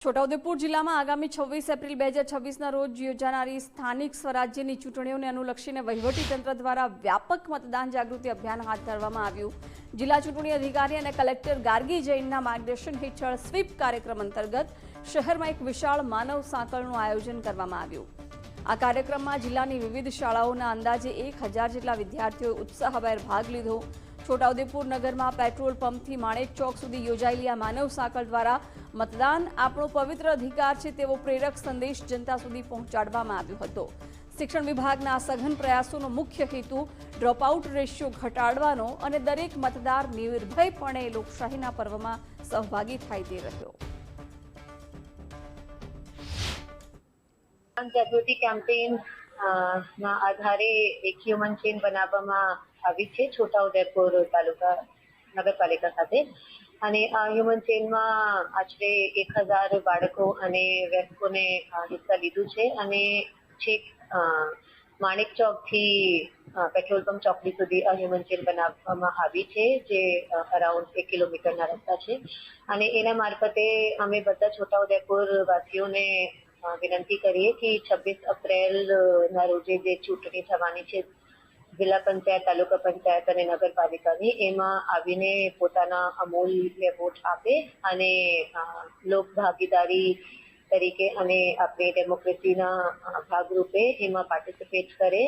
છોટાઉદેપુર જિલ્લામાં આગામી 26 એપ્રિલ 2026ના રોજ યોજાનારી સ્થાનિક સ્વરાજ્યની ચૂંટણીઓને અનુલક્ષીને વહીવટીતંત્ર દ્વારા વ્યાપક મતદાન જાગૃતિ અભિયાન હાથ ધરવામાં આવ્યું। જિલ્લા ચૂંટણી અધિકારી અને કલેક્ટર ગાર્ગી જૈનના માર્ગદર્શન હેઠળ સ્વીપ કાર્યક્રમ અંતર્ગત શહેરમાં એક વિશાળ માનવ સાંકળનું આયોજન કરવામાં આવ્યું। આ કાર્યક્રમમાં જિલ્લાની વિવિધ શાળાઓના અંદાજે 1000 જેટલા વિદ્યાર્થીઓએ ઉત્સાહભેર ભાગ લીધો। છોટાઉદેપુર નગરમાં પેટ્રોલ પંપથી માણેક ચોક સુધી યોજાયેલી આ માનવ સાંકળ દ્વારા મતદાન આપણો પવિત્ર અધિકાર છે તેવો પ્રેરક સંદેશ જનતા સુધી પહોંચાડવામાં આવ્યો હતો। શિક્ષણ વિભાગના આ સઘન પ્રયાસોનો મુખ્ય હેતુ ડ્રોપઆઉટ રેશિયો ઘટાડવાનો અને દરેક મતદાર નિર્ભયપણે લોકશાહીના પર્વમાં સહભાગી થાય તે રહ્યો। જાગૃતિ કેમ્પેન ના આધારે એક હ્યુમન ચેન બનાવવામાં આવી છે છોટાઉદેપુર તાલુકા નગરપાલિકા સાથે અને આ હ્યુમન ચેનમાં આશરે 1000 બાળકો અને વયસ્કોને હિસ્સા લીધું છે અને છેક માણેક ચોકથી પેટ્રોલ પંપ ચોકડી સુધી આ હ્યુમન ચેન બનાવવામાં આવી છે જે અરાઉન્ડ 1 કિલોમીટરના રસ્તા છે અને એના મારફતે અમે બધા છોટાઉદેપુર વાસીઓને વિનંતી કરીએ કે 26 એપ્રિલના રોજે જે ચૂંટણી થવાની છે જિલ્લા પંચાયત, તાલુકા પંચાયત અને નગરપાલિકાની એમાં આવીને પોતાના અમૂલ્ય વોટ આપે અને લોક ભાગીદારી તરીકે અને આપણી ડેમોક્રેસીના ભાગરૂપે એમાં પાર્ટિસિપેટ કરે।